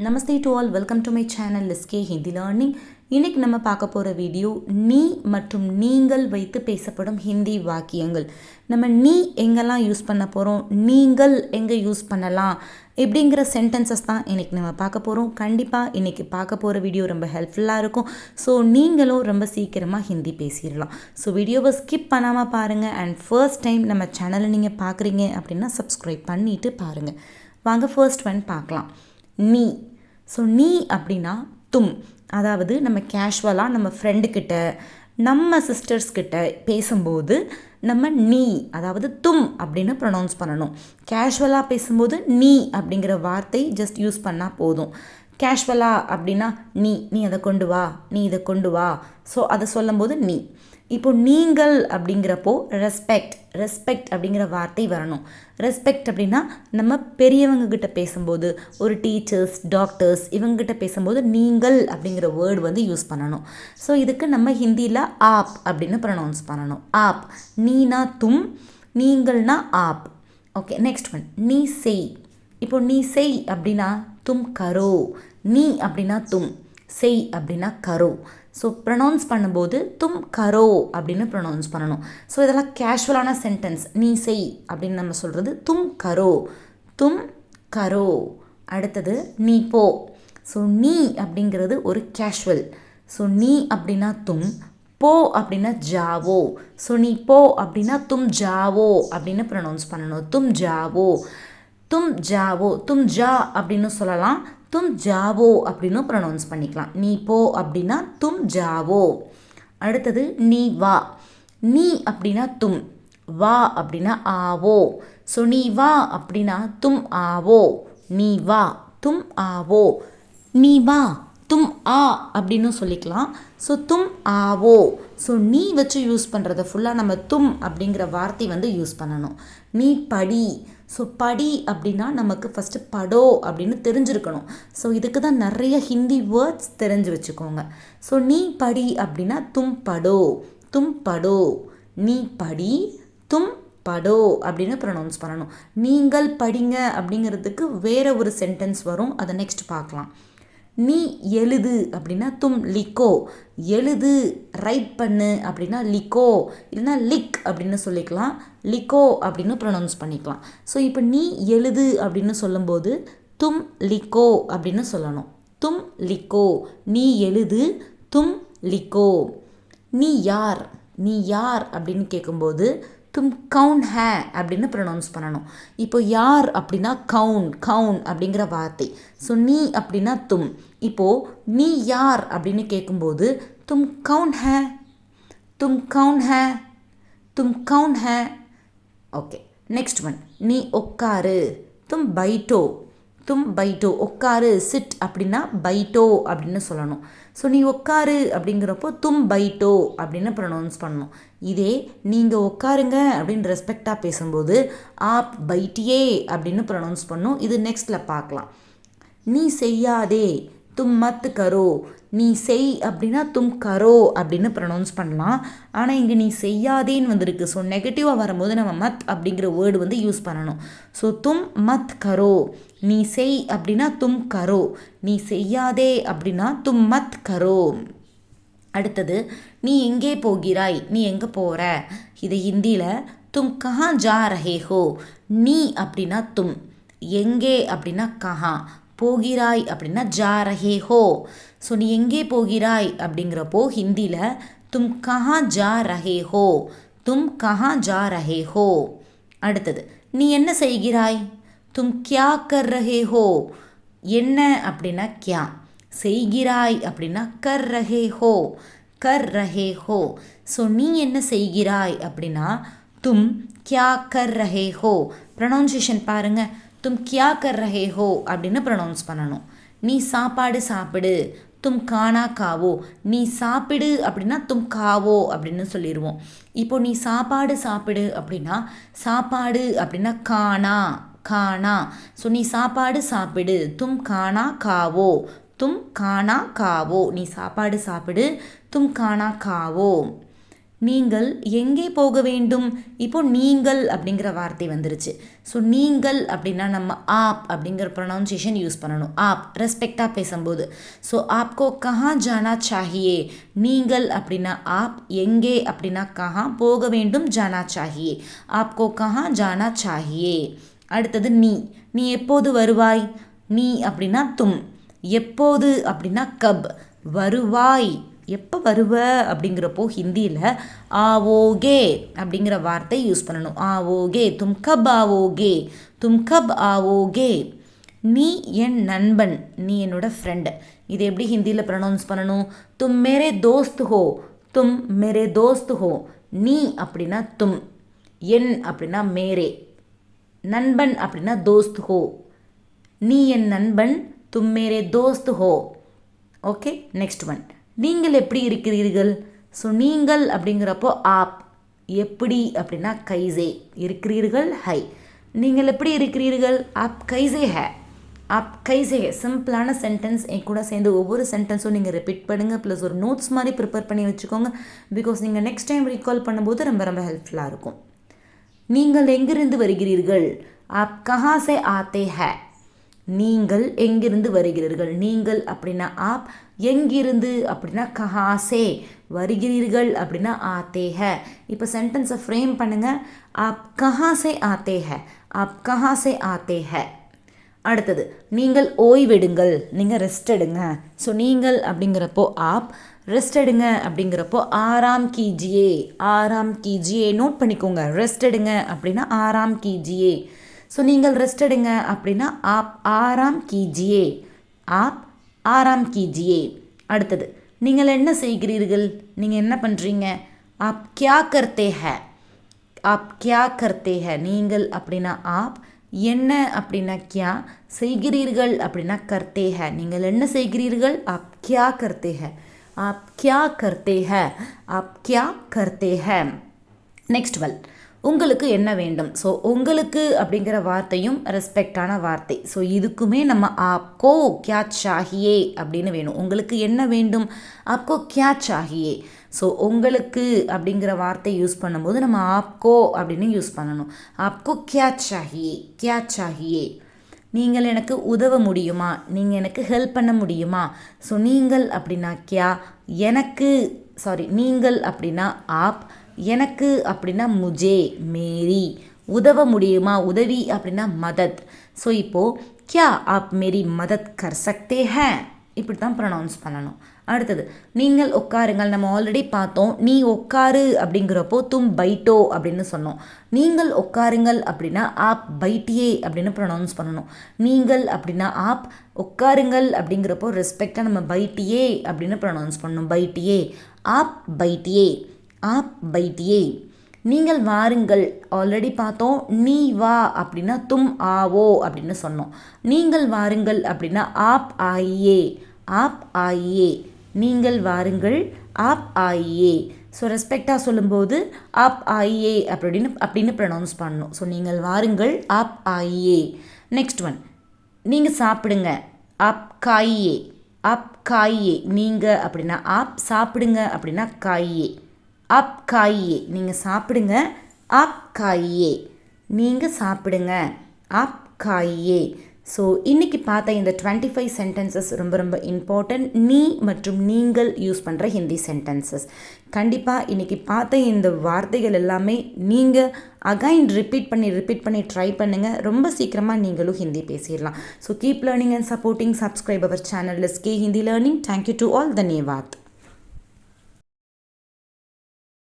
Namaste to all, welcome to my channel SK Hindi learning. இன்றைக்கி நம்ம பார்க்க போகிற வீடியோ நீ மற்றும் நீங்கள் வைத்து பேசப்படும் ஹிந்தி வாக்கியங்கள். நம்ம நீ எங்கெல்லாம் யூஸ் பண்ண போகிறோம், நீங்கள் எங்கே யூஸ் பண்ணலாம் இப்படிங்கிற சென்டென்சஸ் தான் இன்றைக்கி நம்ம பார்க்க போகிறோம். கண்டிப்பாக இன்றைக்கி பார்க்க போகிற வீடியோ ரொம்ப ஹெல்ப்ஃபுல்லாக இருக்கும். ஸோ நீங்களும் ரொம்ப சீக்கிரமாக ஹிந்தி பேசிடலாம். ஸோ வீடியோவை ஸ்கிப் பண்ணாமல் பாருங்கள். அண்ட் ஃபர்ஸ்ட் டைம் நம்ம சேனலை நீங்கள் பார்க்குறீங்க அப்படின்னா சப்ஸ்கிரைப் பண்ணிவிட்டு பாருங்கள். வாங்க ஃபர்ஸ்ட் ஒன் பார்க்கலாம். நீ. ஸோ நீ அப்படின்னா தும். அதாவது நம்ம கேஷுவலாக நம்ம ஃப்ரெண்டுக்கிட்ட நம்ம சிஸ்டர்ஸ்கிட்ட பேசும்போது நம்ம நீ அதாவது தும் அப்படின்னு ப்ரொனவுன்ஸ் பண்ணணும். கேஷுவலாக பேசும்போது நீ அப்படிங்கிற வார்த்தை ஜஸ்ட் யூஸ் பண்ணால் போதும். கேஷுவலாக அப்படின்னா நீ அதை கொண்டு வா, நீ இதை கொண்டு வா. ஸோ அதை சொல்லும்போது நீ. இப்போது நீங்கள் அப்படிங்கிறப்போ ரெஸ்பெக்ட் அப்படிங்கிற வார்த்தை வரணும். ரெஸ்பெக்ட் அப்படின்னா நம்ம பெரியவங்கக்கிட்ட பேசும்போது, ஒரு டீச்சர்ஸ், டாக்டர்ஸ் இவங்ககிட்ட பேசும்போது நீங்கள் அப்படிங்கிற வேர்டு வந்து யூஸ் பண்ணணும். ஸோ இதுக்கு நம்ம ஹிந்தியில் ஆப் அப்படின்னு ப்ரொனவுன்ஸ் பண்ணணும். ஆப். நீனா தும், நீங்கள்னா ஆப். ஓகே, நெக்ஸ்ட் ஒன் நீ செய். இப்போ நீ செய் அப்படின்னா தும் கரோ. நீ அப்படின்னா தும், செய் அப்படின்னா கரோ. ஸோ ப்ரொனவுன்ஸ் பண்ணும்போது தும் கரோ அப்படின்னு ப்ரொனவுன்ஸ் பண்ணணும். ஸோ இதெல்லாம் கேஷுவலான சென்டென்ஸ். நீ செய் அப்படின்னு நம்ம சொல்கிறது தும் கரோ. அடுத்தது நீ போ. ஸோ நீ அப்படிங்கிறது ஒரு கேஷுவல். ஸோ நீ அப்படின்னா தும், போ அப்படின்னா ஜாவோ. ஸோ நீ போ அப்படின்னா தும் ஜாவோ அப்படின்னு ப்ரொனவுன்ஸ் பண்ணணும். தும் ஜாவோ, தும் ஜா அப்படின்னு சொல்லலாம். தும் ஜாவோ அப்படின்னு ப்ரொனவுன்ஸ் பண்ணிக்கலாம். நீ போ அப்படின்னா தும் ஜாவோ. அடுத்தது நீ வா. நீ அப்படின்னா தும், வா அப்படின்னா ஆவோ. ஸோ நீ வா அப்படின்னா தும் ஆவோ. நீ வா தும் ஆவோ. நீ வா தும் ஆ அப்படின்னு சொல்லிக்கலாம். ஸோ தும் ஆவோ. ஸோ நீ வச்சு யூஸ் பண்ணுறத ஃபுல்லாக நம்ம தும் அப்படிங்கிற வார்த்தை வந்து யூஸ் பண்ணணும். நீ படி. ஸோ படி அப்படின்னா நமக்கு ஃபஸ்ட்டு படோ அப்படின்னு தெரிஞ்சிருக்கணும். ஸோ இதுக்கு தான் நிறைய ஹிந்தி வேர்ட்ஸ் தெரிஞ்சு வச்சுக்கோங்க. ஸோ நீ படி அப்படின்னா தும் படோ. நீ படி தும் படோ அப்படின்னு ப்ரொனவுன்ஸ் பண்ணணும். நீங்கள் படிங்க அப்படிங்கிறதுக்கு வேறு ஒரு சென்டென்ஸ் வரும், அதை நெக்ஸ்ட் பார்க்கலாம். நீ எழுது அப்படின்னா தும் லிக்கோ. எழுது, ரைட் பண்ணு அப்படின்னா லிக்கோ, இல்லைன்னா லிக் அப்படின்னு சொல்லிக்கலாம். லிக்கோ அப்படின்னு ப்ரொனவுன்ஸ் பண்ணிக்கலாம். ஸோ இப்போ நீ எழுது அப்படின்னு சொல்லும்போது தும் லிக்கோ அப்படின்னு சொல்லணும். தும் லிக்கோ. நீ எழுது தும் லிக்கோ. நீ யார் அப்படின்னு கேட்கும்போது தும் கவுன் ஹே அப்படின்னு ப்ரொனவுன்ஸ் பண்ணணும். இப்போ யார் அப்படின்னா கவுன் அப்படிங்கிற வார்த்தை. ஸோ நீ அப்படின்னா தும். இப்போது நீ யார் அப்படின்னு கேட்கும்போது தும் கவுன் ஹே. ஓகே, நெக்ஸ்ட் ஒன் நீ உட்காரு. தும் பைட்டோ. உட்காரு, சிட் அப்படின்னா பைட்டோ அப்படின்னு சொல்லணும். ஸோ நீ உட்காரு அப்படிங்கிறப்போ தும் பைட்டோ அப்படின்னு ப்ரொனவுன்ஸ் பண்ணணும். இதே நீங்கள் உட்காருங்க அப்படின்னு ரெஸ்பெக்டாக பேசும்போது ஆப் பைட்டியே அப்படின்னு ப்ரொனவுன்ஸ் பண்ணணும். இது நெக்ஸ்ட்டில் பார்க்கலாம். நீ செய்யாதே தும் மத் கரோ. நீ செய் அப்படின்னா தும் கரோ அப்படின்னு ப்ரொனவுன்ஸ் பண்ணலாம். ஆனால் இங்கே நீ செய்யாதேன்னு வந்திருக்கு. ஸோ நெகட்டிவாக வரும்போது நம்ம மத் அப்படிங்கிற வேர்டு வந்து யூஸ் பண்ணணும். ஸோ தும் மத் கரோ. நீ செய் அப்படின்னா தும் கரோ. நீ செய்யாதே அப்படின்னா தும் மத் கரோ. அடுத்தது நீ எங்கே போகிறாய், நீ எங்கே போகிற. இது ஹிந்தியில் தும் கஹா ஜா ரஹே ஹோ. நீ அப்படின்னா தும், எங்கே அப்படின்னா கஹா, போகிறாய் அப்படின்னா ஜா ரஹே ஹோ. ஸோ நீ எங்கே போகிறாய் அப்படிங்கிறப்போ ஹிந்தியில் தும் கஹா ஜா ரஹே ஹோ. அடுத்தது நீ என்ன செய்கிறாய். தும் கியா கர் ரஹே ஹோ. என்ன அப்படின்னா கியா, செய்கிறாய் அப்படின்னா கர் ரஹே ஹோ. ஸோ நீ என்ன செய்கிறாய் அப்படின்னா தும் கியா கர் ரஹே ஹோ. ப்ரொனவுன்சியேஷன் பாருங்கள். தும் கியா கர் ரஹே ஹோ அப்படின்னு ப்ரொனவுன்ஸ் பண்ணணும். நீ சாப்பாடு சாப்பிடு. தும் கானா காவோ. நீ சாப்பிடு அப்படின்னா தும் காவோ அப்படின்னு சொல்லிடுவோம். இப்போ நீ சாப்பாடு சாப்பிடு அப்படின்னா சாப்பாடு அப்படின்னா கானா. ஸோ நீ சாப்பாடு சாப்பிடு தும் கானா காவோ. நீ சாப்பாடு சாப்பிடு தும் கானா காவோ. நீங்கள் எங்கே போக வேண்டும்? இப்போ நீங்கள் அப்படிங்கிற வார்த்தை வந்துருச்சு. ஸோ நீங்கள் அப்படின்னா நம்ம ஆப் அப்படிங்கிற ப்ரொனவுன்சியேஷன் யூஸ் பண்ணணும். ஆப் ரெஸ்பெக்டாக பேசும்போது. ஸோ ஆப்கோ கஹா ஜானா சாஹியே. நீங்கள் அப்படின்னா ஆப், எங்கே அப்படின்னா கஹா, போக வேண்டும் ஜானா சாஹியே. ஆப்கோ கஹா ஜானா சாஹியே. அடுத்தது நீ. நீ எப்போது வருவாய்? நீ அப்படின்னா தும். எப்போது அப்படின்னா கப். வருவாய், எப்போ வருவ அப்படிங்கிறப்போ ஹிந்தியில் ஆவோகே அப்படிங்கிற வார்த்தை யூஸ் பண்ணணும். ஆவோகே, தும் கப் ஆவோகே, தும் கப் ஆவோகே. நீ என் நண்பன், நீ என்னோட ஃப்ரெண்டு. இது எப்படி ஹிந்தியில் ப்ரொனவுன்ஸ் பண்ணணும்? தும் மேரே தோஸ்த் ஹோ, தும் மேரே தோஸ்த் ஹோ. நீ அப்படின்னா தும், என் அப்படின்னா மேரே, நண்பன் அப்படின்னா தோஸ்த் ஹோ. நீ என் நண்பன், தும் மேரே தோஸ்த் ஹோ. Okay, next one. நீங்கள் எப்படி இருக்கிறீர்கள்? ஸோ நீங்கள் அப்படிங்கிறப்போ ஆப். எப்படி அப்படின்னா கைசே. இருக்கிறீர்கள் ஹை. நீங்கள் எப்படி இருக்கிறீர்கள்? ஆப் கைசே ஹே. ஆப் கைசே ஹே. சிம்பிளான சென்டென்ஸ். என் கூட சேர்ந்து ஒவ்வொரு சென்டென்ஸும் நீங்கள் ரிப்பீட் பண்ணுங்கள். ப்ளஸ் ஒரு நோட்ஸ் மாதிரி ப்ரிப்பேர் பண்ணி வச்சுக்கோங்க. பிகாஸ் நீங்கள் நெக்ஸ்ட் டைம் ரீகால் பண்ணும்போது ரொம்ப ரொம்ப ஹெல்ப்ஃபுல்லாக இருக்கும். நீங்கள் எங்கிருந்து வருகிறீர்கள்? ஆப் கஹா சே ஆத்தே ஹே. நீங்கள் எங்கிருந்து வருகிறீர்கள்? நீங்கள் அப்படின்னா ஆப், எங்கிருந்து அப்படின்னா கஹாசே, வருகிறீர்கள் அப்படின்னா ஆத்தே ஹே. இப்போ சென்டென்ஸை ஃப்ரேம் பண்ணுங்கள். ஆப் கஹாசே ஆத்தே ஹே, ஆப் கஹாசே ஆத்தே ஹே. அடுத்தது, நீங்கள் ஓய்வெடுங்கள், நீங்கள் ரெஸ்ட் எடுங்க. ஸோ நீங்கள் அப்படிங்கிறப்போ ஆப், ரெஸ்ட் எடுங்க அப்படிங்கிறப்போ ஆராம் கீஜியே. ஆராம் கீஜியே. நோட் பண்ணிக்கோங்க. ரெஸ்ட் எடுங்க அப்படின்னா ஆராம் கீஜியே. ஸோ நீங்கள் ரெஸ்ட் எடுங்க அப்படின்னா ஆப் ஆராம் கீஜியே. ஆப் ஆராம் கீஜியே. அடுத்தது, நீங்கள் என்ன செய்கிறீர்கள்? நீங்கள் என்ன பண்ணுறீங்க? ஆப் கியா கர்த்தே ஹே. ஆப் கியா கர்த்தே ஹே. நீங்கள் அப்படின்னா ஆப், என்ன அப்படின்னா கியா, செய்கிறீர்கள் அப்படின்னா கர்த்தே ஹே. நீங்கள் என்ன செய்கிறீர்கள்? ஆப் கியா கர்த்தே ஹே. ஆப் கியா கர்த்தே ஹே. ஆப் கியா கர்த்தே ஹே. நெக்ஸ்ட் வெல், உங்களுக்கு என்ன வேண்டும்? ஸோ உங்களுக்கு அப்படிங்கிற வார்த்தையும் ரெஸ்பெக்டான வார்த்தை. ஸோ இதுக்குமே நம்ம ஆப்கோ கியா சாஹியே அப்படின்னு வேணும். உங்களுக்கு என்ன வேண்டும்? ஆப்கோ கியா சாஹியே. ஸோ உங்களுக்கு அப்படிங்கிற வார்த்தை யூஸ் பண்ணும்போது நம்ம ஆப்கோ அப்படின்னு யூஸ் பண்ணணும். ஆப்கோ கியா சாஹியே, கியா சாஹியே. நீங்கள் எனக்கு உதவ முடியுமா? நீங்கள் எனக்கு ஹெல்ப் பண்ண முடியுமா? ஸோ நீங்கள் அப்படின்னா கியா, எனக்கு நீங்கள் அப்படின்னா ஆப், எனக்கு அப்படின்னா முஜே, மேரி. உதவ முடியுமா? உதவி அப்படின்னா மதத். ஸோ இப்போது கியா ஆப் மேரி மதத் கர் சக்தே ஹே, இப்படி தான் ப்ரொனவுன்ஸ் பண்ணணும். அடுத்தது, நீங்கள் உட்காருங்கள். நம்ம ஆல்ரெடி பார்த்தோம். நீ உட்காரு அப்படிங்கிறப்போ தும் பைட்டோ அப்படின்னு சொன்னோம். நீங்கள் உட்காருங்கள் அப்படின்னா ஆப் பைட்டியே அப்படின்னு ப்ரொனவுன்ஸ் பண்ணணும். நீங்கள் அப்படின்னா ஆப், உட்காருங்கள் அப்படிங்கிறப்போ ரெஸ்பெக்டாக நம்ம பைட்டியே அப்படின்னு ப்ரொனவுன்ஸ் பண்ணணும். பைட்டியே, ஆப் பைட்டியே, ஆப் பைட்டியே. நீங்கள் வாருங்கள், ஆல்ரெடி பார்த்தோம். நீ வா அப்படின்னா தும் ஆவோ அப்படின்னு சொன்னோம். நீங்கள் வாருங்கள் அப்படின்னா ஆப் ஆயியே, ஆப் ஆயியே. நீங்கள் வாருங்கள், ஆப் ஆயியே. ஸோ ரெஸ்பெக்டாக சொல்லும்போது ஆப் ஆயியே அப்படின்னு ப்ரொனவுன்ஸ் பண்ணணும். ஸோ நீங்கள் வாருங்கள், ஆப் ஆயியே. நெக்ஸ்ட் ஒன், நீங்கள் சாப்பிடுங்க. ஆப் காயியே, ஆப் காயியே. நீங்கள் அப்படின்னா ஆப், சாப்பிடுங்க அப்படின்னா காயியே. ஆப் காயியே, நீங்கள் சாப்பிடுங்க. ஆப் காயியே, நீங்கள் சாப்பிடுங்க. ஆப் காயியே. ஸோ இன்றைக்கி பார்த்த இந்த 25 சென்டென்சஸ் ரொம்ப ரொம்ப இம்பார்ட்டன்ட். நீ மற்றும் நீங்கள் யூஸ் பண்ணுற ஹிந்தி சென்டென்சஸ். கண்டிப்பாக இன்றைக்கி பார்த்த இந்த வார்த்தைகள் எல்லாமே நீங்கள் அகைன் ரிப்பீட் பண்ணி ட்ரை பண்ணுங்கள். ரொம்ப சீக்கிரமாக நீங்களும் ஹிந்தி பேசிடலாம். So keep learning and supporting. Subscribe our channel SK Hindi Learning. Thank you to all. தன்யவாத்.